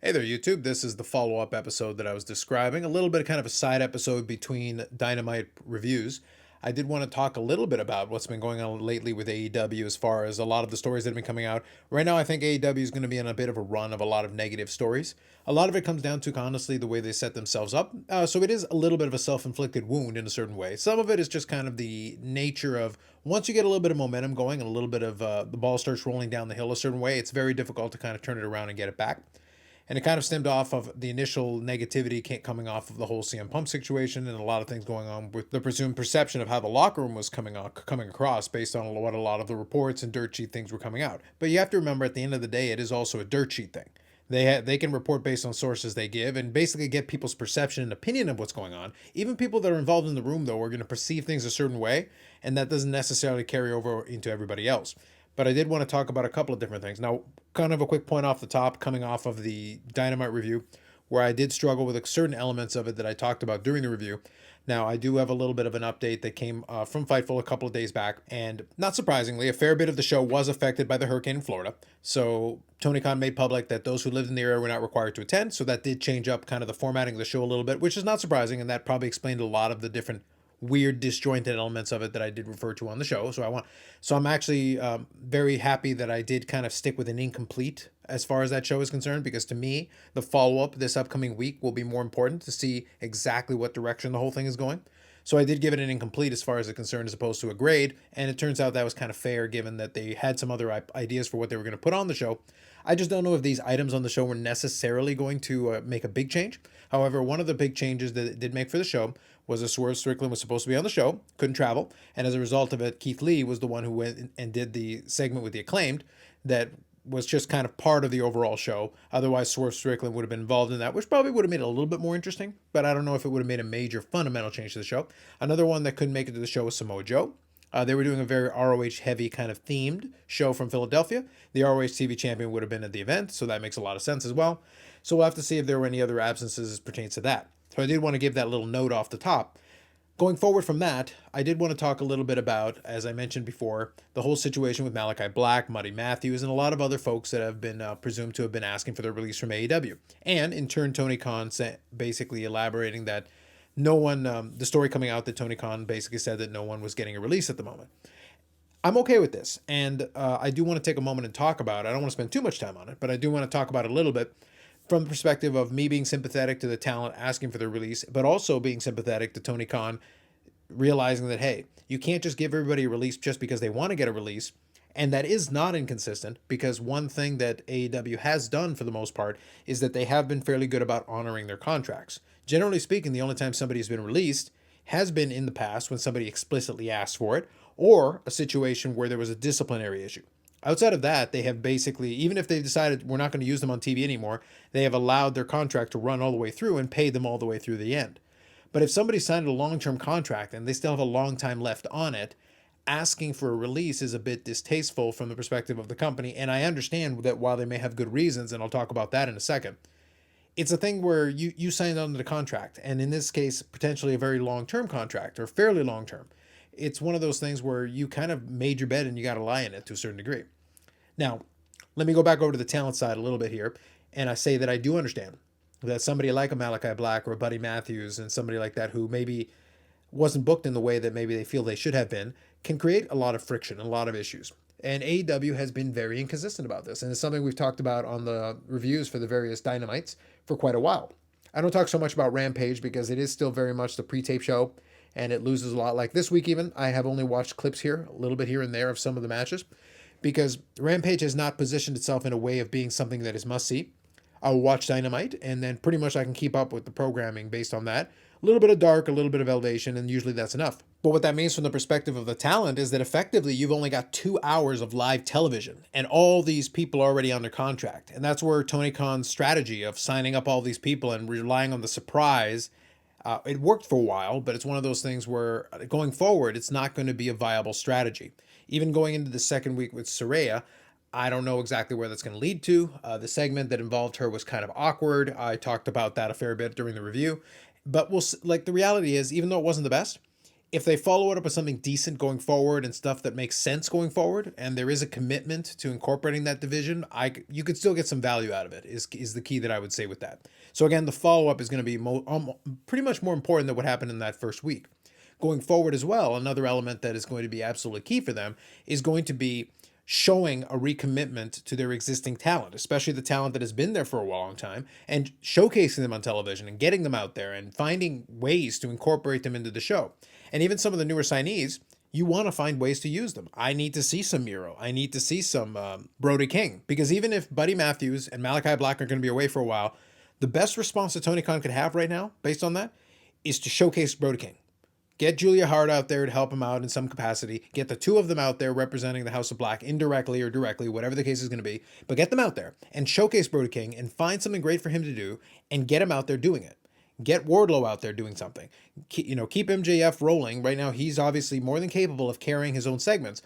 Hey there, YouTube. This is the follow-up episode that I was describing, a little bit of kind of a side episode between Dynamite reviews. I did want to talk a little bit about what's been going on lately with AEW as far as a lot of the stories that have been coming out. Right now, I think AEW is going to be on a bit of a run of a lot of negative stories. A lot of it comes down to, honestly, the way they set themselves up. So it is a little bit of a self-inflicted wound in a certain way. Some of it is just kind of the nature of once you get a little bit of momentum going and a little bit of the ball starts rolling down the hill a certain way, it's very difficult to kind of turn it around and get it back. And it kind of stemmed off of the initial negativity coming off of the whole CM Punk situation and a lot of things going on with the presumed perception of how the locker room was coming across based on what a lot of the reports and dirt sheet things were coming out. But you have to remember, at the end of the day, it is also a dirt sheet thing. They can report based on sources they give and basically get people's perception and opinion of what's going on. Even people that are involved in the room, though, are going to perceive things a certain way, and that doesn't necessarily carry over into everybody else. But I did want to talk about a couple of different things. Now, kind of a quick point off the top, coming off of the Dynamite review, where I did struggle with certain elements of it that I talked about during the review. Now, I do have a little bit of an update that came from Fightful a couple of days back, and not surprisingly, a fair bit of the show was affected by the hurricane in Florida. So, Tony Khan made public that those who lived in the area were not required to attend, so that did change up kind of the formatting of the show a little bit, which is not surprising, and that probably explained a lot of the different weird disjointed elements of it that I did refer to on the show. So I'm actually very happy that I did kind of stick with an incomplete as far as that show is concerned, because to me, the follow up this upcoming week will be more important to see exactly what direction the whole thing is going. So I did give it an incomplete as far as it's concerned, as opposed to a grade, and it turns out that was kind of fair given that they had some other ideas for what they were going to put on the show. I just don't know if these items on the show were necessarily going to make a big change. However, one of the big changes that it did make for the show was that Swerve Strickland was supposed to be on the show, couldn't travel, and as a result of it, Keith Lee was the one who went and did the segment with the Acclaimed that was just kind of part of the overall show. Otherwise, Swerve Strickland would have been involved in that, which probably would have made it a little bit more interesting, but I don't know if it would have made a major fundamental change to the show. Another one that couldn't make it to the show was Samoa Joe. They were doing a very ROH heavy kind of themed show from Philadelphia. The ROH TV champion would have been at the event, so that makes a lot of sense as well. So we'll have to see if there were any other absences as pertains to that. So I did want to give that little note off the top. Going forward from that, I did want to talk a little bit about, as I mentioned before, the whole situation with Malachi Black, Muddy Matthews, and a lot of other folks that have been presumed to have been asking for their release from AEW. And in turn, Tony Khan basically elaborating that no one, the story coming out that Tony Khan basically said that no one was getting a release at the moment. I'm okay with this, and I do want to take a moment and talk about it. I don't want to spend too much time on it, but I do want to talk about it a little bit from the perspective of me being sympathetic to the talent asking for their release, but also being sympathetic to Tony Khan realizing that, hey, you can't just give everybody a release just because they want to get a release. And that is not inconsistent, because one thing that AEW has done for the most part is that they have been fairly good about honoring their contracts. Generally speaking, the only time somebody has been released has been in the past when somebody explicitly asked for it, or a situation where there was a disciplinary issue. Outside of that, they have basically, even if they've decided we're not going to use them on TV anymore, they have allowed their contract to run all the way through and paid them all the way through the end. But if somebody signed a long-term contract and they still have a long time left on it, asking for a release is a bit distasteful from the perspective of the company. And I understand that while they may have good reasons, and I'll talk about that in a second, it's a thing where you signed on to the contract, and in this case, potentially a very long-term contract or fairly long-term. It's one of those things where you kind of made your bed and you got to lie in it to a certain degree. Now, let me go back over to the talent side a little bit here, and I say that I do understand that somebody like a Malachi Black or a Buddy Matthews and somebody like that who maybe wasn't booked in the way that maybe they feel they should have been can create a lot of friction and a lot of issues. And AEW has been very inconsistent about this, and it's something we've talked about on the reviews for the various Dynamites for quite a while. I don't talk so much about Rampage because it is still very much the pre-tape show, and it loses a lot. Like this week even, I have only watched clips here, a little bit here and there of some of the matches, because Rampage has not positioned itself in a way of being something that is must-see. I'll watch Dynamite, and then pretty much I can keep up with the programming based on that. A little bit of dark, a little bit of elevation, and usually that's enough. But what that means from the perspective of the talent is that effectively you've only got 2 hours of live television, and all these people are already under contract. And that's where Tony Khan's strategy of signing up all these people and relying on the surprise, it worked for a while, but it's one of those things where going forward, it's not going to be a viable strategy. Even going into the second week with Saraya, I don't know exactly where that's going to lead to. The segment that involved her was kind of awkward. I talked about that a fair bit during the review. But the reality is, even though it wasn't the best, if they follow it up with something decent going forward and stuff that makes sense going forward, and there is a commitment to incorporating that division, you could still get some value out of it. Is the key that I would say with that. So again, the follow up is going to be pretty much more important than what happened in that first week. Going forward as well, another element that is going to be absolutely key for them is going to be showing a recommitment to their existing talent, especially the talent that has been there for a long time, and showcasing them on television and getting them out there and finding ways to incorporate them into the show. And even some of the newer signees, you want to find ways to use them. I need to see some Miro. I need to see some Brody King, because even if Buddy Matthews and Malachi Black are going to be away for a while, the best response that Tony Khan could have right now, based on that, is to showcase Brody King. Get Julia Hart out there to help him out in some capacity. Get the two of them out there representing the House of Black indirectly or directly, whatever the case is going to be. But get them out there and showcase Brody King and find something great for him to do and get him out there doing it. Get Wardlow out there doing something. Keep MJF rolling. Right now, he's obviously more than capable of carrying his own segments.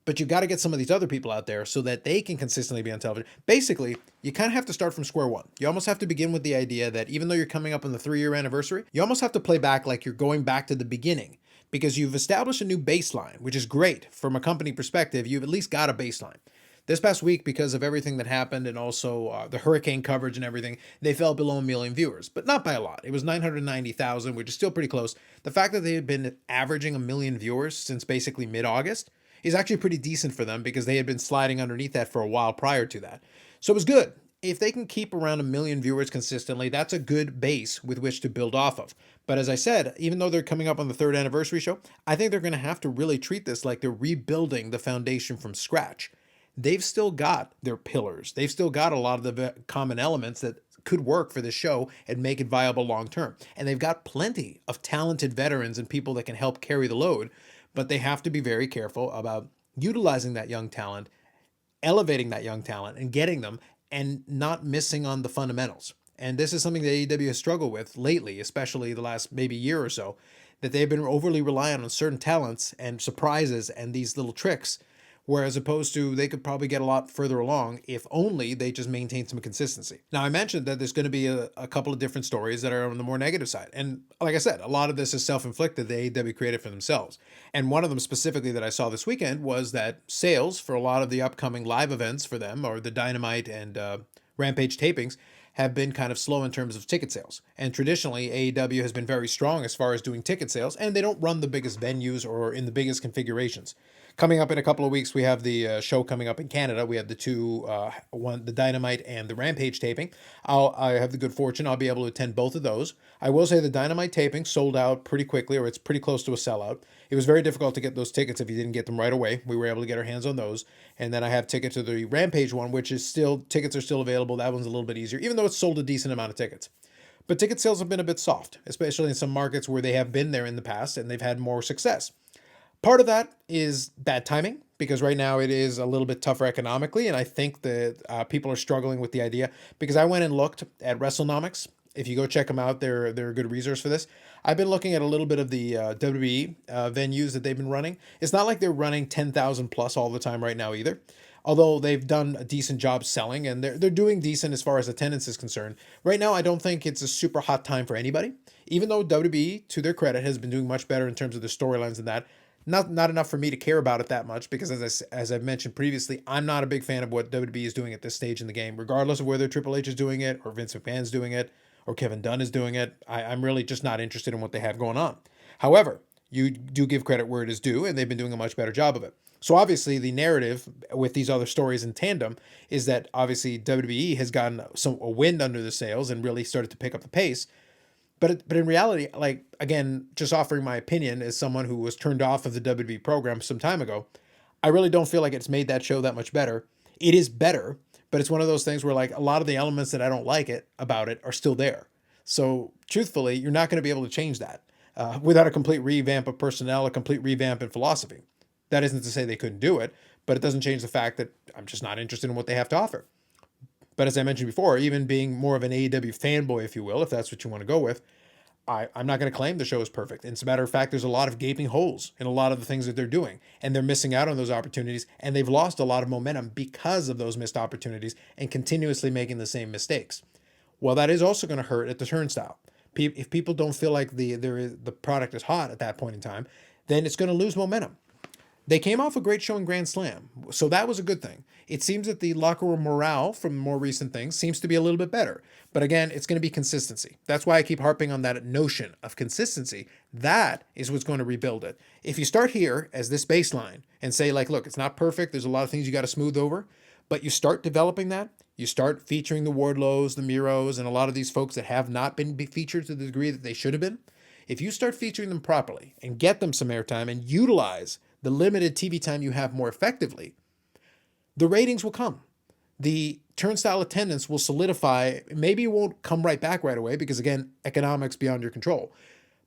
But you got to get some of these other people out there so that they can consistently be on television. Basically, you kind of have to start from square one. You almost have to begin with the idea that even though you're coming up on the 3-year anniversary, you almost have to play back like you're going back to the beginning, because you've established a new baseline, which is great. From a company perspective, you've at least got a baseline. This past week, because of everything that happened and also the hurricane coverage and everything, they fell below 1 million viewers, but not by a lot. It was 990,000, which is still pretty close. The fact that they had been averaging 1 million viewers since basically mid-August is actually pretty decent for them, because they had been sliding underneath that for a while prior to that. So it was good. If they can keep around 1 million viewers consistently, that's a good base with which to build off of. But as I said, even though they're coming up on the 3rd anniversary show, I think they're going to have to really treat this like they're rebuilding the foundation from scratch. They've still got their pillars. They've still got a lot of the common elements that could work for this show and make it viable long term. And they've got plenty of talented veterans and people that can help carry the load, but they have to be very careful about utilizing that young talent, elevating that young talent and getting them, and not missing on the fundamentals. And this is something that AEW has struggled with lately, especially the last maybe year or so, that they've been overly reliant on certain talents and surprises and these little tricks, whereas opposed to they could probably get a lot further along if only they just maintain some consistency. Now, I mentioned that there's going to be a couple of different stories that are on the more negative side. And like I said, a lot of this is self-inflicted, the AEW created for themselves. And one of them specifically that I saw this weekend was that sales for a lot of the upcoming live events for them, or the Dynamite and Rampage tapings, have been kind of slow in terms of ticket sales. And traditionally, AEW has been very strong as far as doing ticket sales, and they don't run the biggest venues or in the biggest configurations. Coming up in a couple of weeks, we have the show coming up in Canada. We have the two, the Dynamite and the Rampage taping. I have the good fortune I'll be able to attend both of those. I will say the Dynamite taping sold out pretty quickly, or it's pretty close to a sellout. It was very difficult to get those tickets if you didn't get them right away. We were able to get our hands on those. And then I have tickets to the Rampage one, which is tickets are still available. That one's a little bit easier, even though it's sold a decent amount of tickets. But ticket sales have been a bit soft, especially in some markets where they have been there in the past and they've had more success. Part of that is bad timing, because right now it is a little bit tougher economically, and I think that people are struggling with the idea, because I went and looked at WrestleNomics. If you go check them out, they're a good resource for this. I've been looking at a little bit of the WWE venues that they've been running. It's not like they're running 10,000 plus all the time right now either, although they've done a decent job selling, and they're doing decent as far as attendance is concerned. Right now, I don't think it's a super hot time for anybody, even though WWE, to their credit, has been doing much better in terms of the storylines and that. Not enough for me to care about it that much, because as I've mentioned previously, I'm not a big fan of what WWE is doing at this stage in the game, regardless of whether Triple H is doing it or Vince McMahon's doing it or Kevin Dunn is doing it. I'm really just not interested in what they have going on. However, you do give credit where it is due, and they've been doing a much better job of it. So obviously the narrative with these other stories in tandem is that obviously WWE has gotten a wind under the sails and really started to pick up the pace. But in reality, like, again, just offering my opinion as someone who was turned off of the WWE program some time ago, I really don't feel like it's made that show that much better. It is better, but it's one of those things where, like, a lot of the elements that I don't like about it are still there. So truthfully, you're not going to be able to change that without a complete revamp of personnel, a complete revamp in philosophy. That isn't to say they couldn't do it, but it doesn't change the fact that I'm just not interested in what they have to offer. But as I mentioned before, even being more of an AEW fanboy, if you will, if that's what you want to go with, I'm not going to claim the show is perfect. And as a matter of fact, there's a lot of gaping holes in a lot of the things that they're doing, and they're missing out on those opportunities, and they've lost a lot of momentum because of those missed opportunities and continuously making the same mistakes. Well, that is also going to hurt at the turnstile. If people don't feel like the product is hot at that point in time, then it's going to lose momentum. They came off a great show in Grand Slam, so that was a good thing. It seems that the locker room morale from more recent things seems to be a little bit better. But again, it's going to be consistency. That's why I keep harping on that notion of consistency. That is what's going to rebuild it. If you start here as this baseline and say, like, look, it's not perfect, there's a lot of things you got to smooth over, but you start developing that, you start featuring the Wardlows, the Miros, and a lot of these folks that have not been featured to the degree that they should have been. If you start featuring them properly and get them some airtime and utilize the limited TV time you have more effectively, the ratings will come. The turnstile attendance will solidify. Maybe it won't come right back right away because, again, economics beyond your control.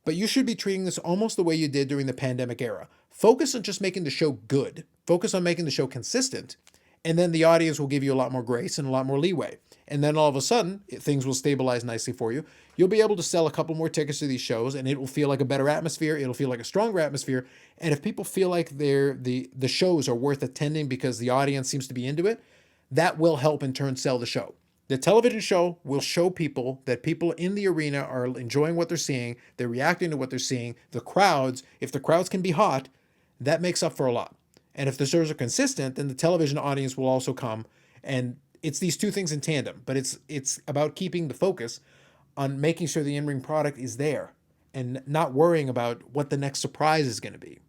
But you should be treating this almost the way you did during the pandemic era. Focus on just making the show good. Focus on making the show consistent. And then the audience will give you a lot more grace and a lot more leeway. And then all of a sudden, things will stabilize nicely for you. You'll be able to sell a couple more tickets to these shows, and it will feel like a better atmosphere. It'll feel like a stronger atmosphere. And if people feel like the shows are worth attending because the audience seems to be into it, that will help in turn sell the show. The television show will show people that people in the arena are enjoying what they're seeing. They're reacting to what they're seeing. The crowds, if the crowds can be hot, that makes up for a lot. And if the shows are consistent, then the television audience will also come. And it's these two things in tandem. But it's about keeping the focus on making sure the in-ring product is there and not worrying about what the next surprise is going to be.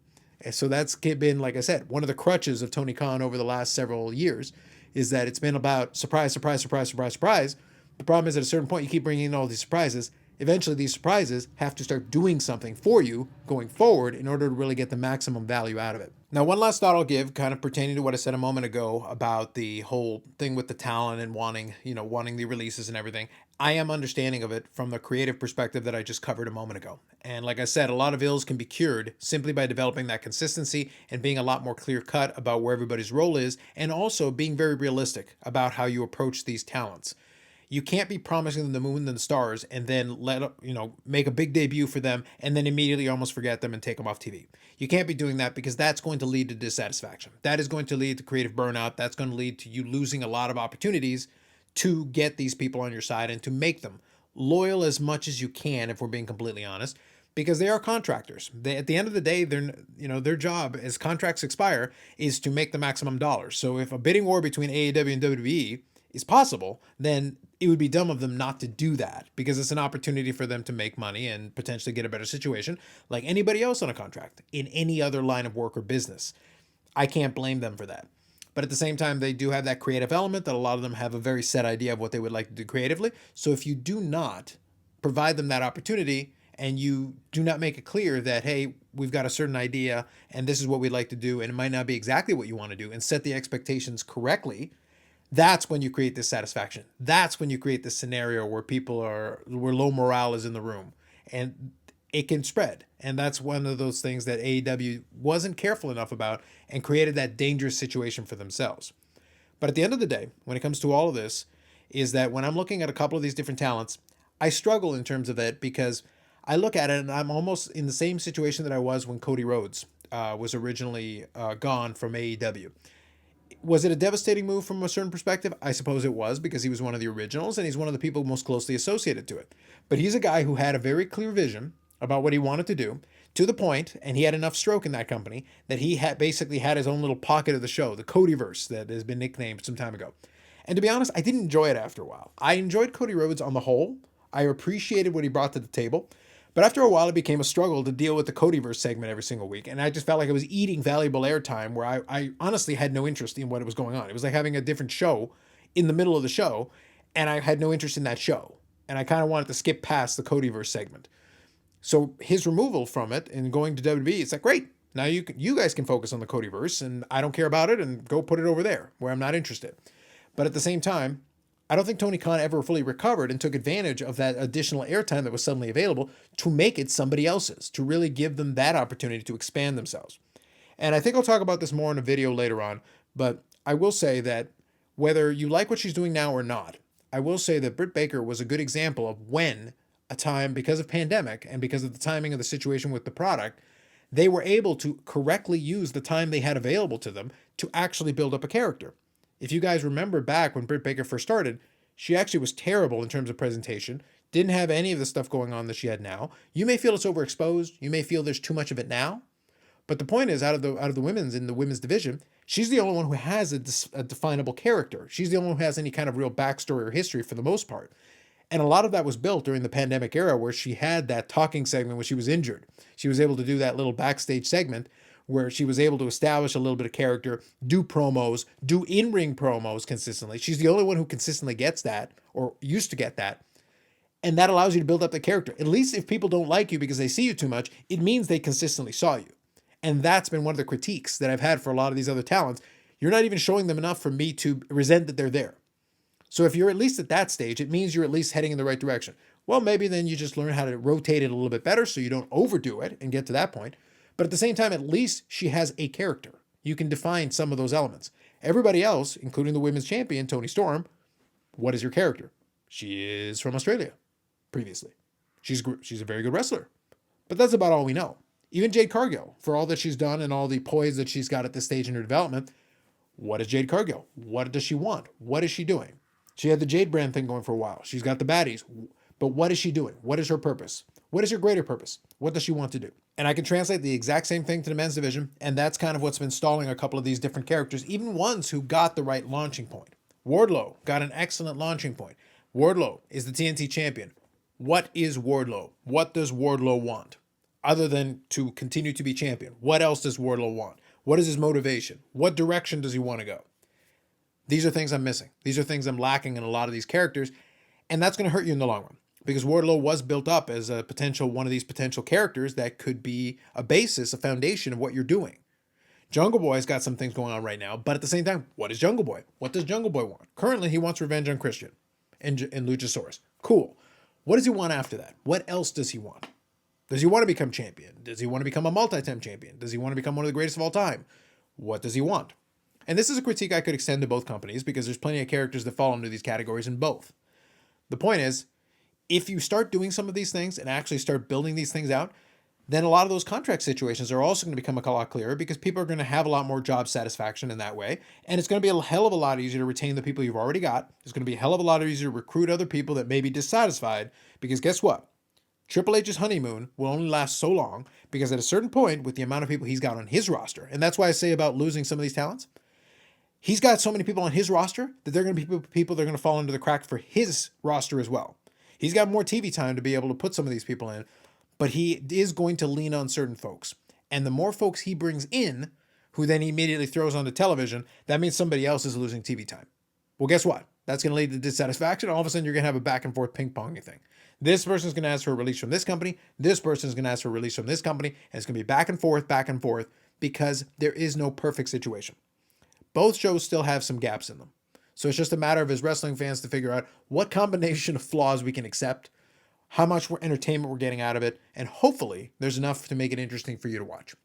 And so that's been, like I said, one of the crutches of Tony Khan over the last several years is that it's been about surprise, surprise, surprise, surprise, surprise. The problem is at a certain point, you keep bringing in all these surprises. Eventually, these surprises have to start doing something for you going forward in order to really get the maximum value out of it. Now, one last thought I'll give, kind of pertaining to what I said a moment ago about the whole thing with the talent and wanting the releases and everything. I am understanding of it from the creative perspective that I just covered a moment ago. And like I said, a lot of ills can be cured simply by developing that consistency and being a lot more clear-cut about where everybody's role is, and also being very realistic about how you approach these talents. You can't be promising them the moon and the stars and then make a big debut for them and then immediately almost forget them and take them off TV. You can't be doing that because that's going to lead to dissatisfaction. That is going to lead to creative burnout. That's going to lead to you losing a lot of opportunities to get these people on your side and to make them loyal as much as you can, if we're being completely honest, because they are contractors. At the end of the day, their job as contracts expire is to make the maximum dollars. So if a bidding war between AEW and WWE is possible, then it would be dumb of them not to do that because it's an opportunity for them to make money and potentially get a better situation like anybody else on a contract in any other line of work or business. I can't blame them for that. But at the same time, they do have that creative element that a lot of them have a very set idea of what they would like to do creatively. So if you do not provide them that opportunity and you do not make it clear that, hey, we've got a certain idea and this is what we'd like to do, and it might not be exactly what you want to do, and set the expectations correctly, that's when you create dissatisfaction. That's when you create this scenario where where low morale is in the room, and it can spread. And that's one of those things that AEW wasn't careful enough about and created that dangerous situation for themselves. But at the end of the day, when it comes to all of this, is that when I'm looking at a couple of these different talents, I struggle in terms of it because I look at it and I'm almost in the same situation that I was when Cody Rhodes was originally gone from AEW. Was it a devastating move from a certain perspective? I suppose it was, because he was one of the originals and he's one of the people most closely associated to it. But he's a guy who had a very clear vision about what he wanted to do, to the point, and he had enough stroke in that company, that he basically had his own little pocket of the show, the Codyverse, that has been nicknamed some time ago. And to be honest, I didn't enjoy it after a while. I enjoyed Cody Rhodes on the whole. I appreciated what he brought to the table. But after a while, it became a struggle to deal with the Codyverse segment every single week. And I just felt like I was eating valuable airtime where I honestly had no interest in what was going on. It was like having a different show in the middle of the show, and I had no interest in that show. And I kind of wanted to skip past the Codyverse segment. So his removal from it and going to WWE, it's like, great. Now you guys can focus on the Codyverse, and I don't care about it, and go put it over there where I'm not interested. But at the same time, I don't think Tony Khan ever fully recovered and took advantage of that additional airtime that was suddenly available to make it somebody else's, to really give them that opportunity to expand themselves. And I think I'll talk about this more in a video later on, but I will say that whether you like what she's doing now or not, I will say that Britt Baker was a good example of when a time, because of pandemic and because of the timing of the situation with the product, they were able to correctly use the time they had available to them to actually build up a character. If you guys remember back when Britt Baker first started, she actually was terrible in terms of presentation, didn't have any of the stuff going on that she had now. You may feel it's overexposed. You may feel there's too much of it now. But the point is, out of the women's in the women's division, she's the only one who has a definable character. She's the only one who has any kind of real backstory or history for the most part. And a lot of that was built during the pandemic era where she had that talking segment when she was injured. She was able to do that little backstage segment where she was able to establish a little bit of character, do promos, do in-ring promos consistently. She's the only one who consistently gets that, or used to get that. And that allows you to build up the character. At least if people don't like you because they see you too much, it means they consistently saw you. And that's been one of the critiques that I've had for a lot of these other talents. You're not even showing them enough for me to resent that they're there. So if you're at least at that stage, it means you're at least heading in the right direction. Well, maybe then you just learn how to rotate it a little bit better so you don't overdo it and get to that point. But at the same time, at least she has a character. You can define some of those elements. Everybody else, including the women's champion, Toni Storm, what is your character? She is from Australia previously. She's a very good wrestler. But that's about all we know. Even Jade Cargill, for all that she's done and all the poise that she's got at this stage in her development, what is Jade Cargill? What does she want? What is she doing? She had the Jade brand thing going for a while. She's got the baddies. But what is she doing? What is her purpose? What is her greater purpose? What does she want to do? And I can translate the exact same thing to the men's division, and that's kind of what's been stalling a couple of these different characters, even ones who got the right launching point. Wardlow got an excellent launching point. Wardlow is the TNT champion. What is Wardlow? What does Wardlow want? Other than to continue to be champion. What else does Wardlow want? What is his motivation? What direction does he want to go? These are things I'm missing. These are things I'm lacking in a lot of these characters, and that's going to hurt you in the long run. Because Wardlow was built up as a one of these potential characters that could be a basis, a foundation of what you're doing. Jungle Boy's got some things going on right now, but at the same time, what is Jungle Boy? What does Jungle Boy want? Currently, he wants revenge on Christian and Luchasaurus. Cool. What does he want after that? What else does he want? Does he want to become champion? Does he want to become a multi-time champion? Does he want to become one of the greatest of all time? What does he want? And this is a critique I could extend to both companies because there's plenty of characters that fall into these categories in both. The point is, if you start doing some of these things and actually start building these things out, then a lot of those contract situations are also going to become a lot clearer because people are going to have a lot more job satisfaction in that way. And it's going to be a hell of a lot easier to retain the people you've already got. It's going to be a hell of a lot easier to recruit other people that may be dissatisfied because guess what? Triple H's honeymoon will only last so long because at a certain point with the amount of people he's got on his roster, and that's why I say about losing some of these talents, he's got so many people on his roster that they're going to be people that are going to fall into the crack for his roster as well. He's got more TV time to be able to put some of these people in, but he is going to lean on certain folks. And the more folks he brings in, who then he immediately throws onto television, that means somebody else is losing TV time. Well, guess what? That's going to lead to dissatisfaction. All of a sudden, you're going to have a back and forth ping-ponging thing. This person's going to ask for a release from this company. This person's going to ask for a release from this company. And it's going to be back and forth, because there is no perfect situation. Both shows still have some gaps in them. So it's just a matter of as wrestling fans to figure out what combination of flaws we can accept, how much entertainment we're getting out of it, and hopefully there's enough to make it interesting for you to watch.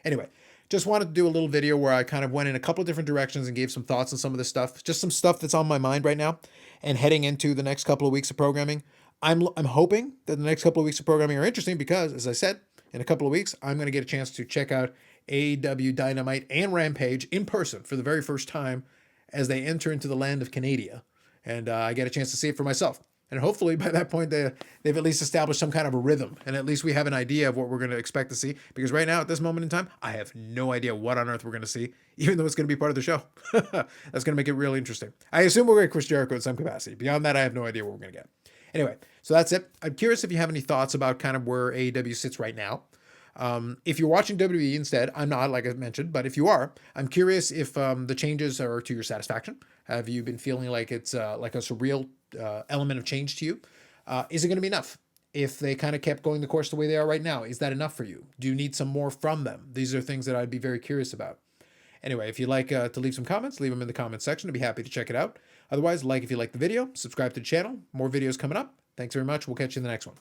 Anyway, just wanted to do a little video where I kind of went in a couple of different directions and gave some thoughts on some of this stuff, just some stuff that's on my mind right now and heading into the next couple of weeks of programming. I'm hoping that the next couple of weeks of programming are interesting because, as I said, in a couple of weeks, I'm going to get a chance to check out AEW Dynamite and Rampage in person for the very first time as they enter into the land of Canada. And I get a chance to see it for myself. And hopefully by that point, they've at least established some kind of a rhythm. And at least we have an idea of what we're going to expect to see. Because right now, at this moment in time, I have no idea what on earth we're going to see, even though it's going to be part of the show. That's going to make it really interesting. I assume we're going to get Chris Jericho in some capacity. Beyond that, I have no idea what we're going to get. Anyway, so that's it. I'm curious if you have any thoughts about kind of where AEW sits right now. If you're watching WWE instead, I'm not, like I mentioned, but if you are, I'm curious if the changes are to your satisfaction. Have you been feeling like it's like a surreal element of change to you? Is it going to be enough? If they kind of kept going the course the way they are right now, is that enough for you? Do you need some more from them? These are things that I'd be very curious about. Anyway, if you'd like to leave some comments, leave them in the comments section. I'd be happy to check it out. Otherwise, like if you like the video, subscribe to the channel. More videos coming up. Thanks very much. We'll catch you in the next one.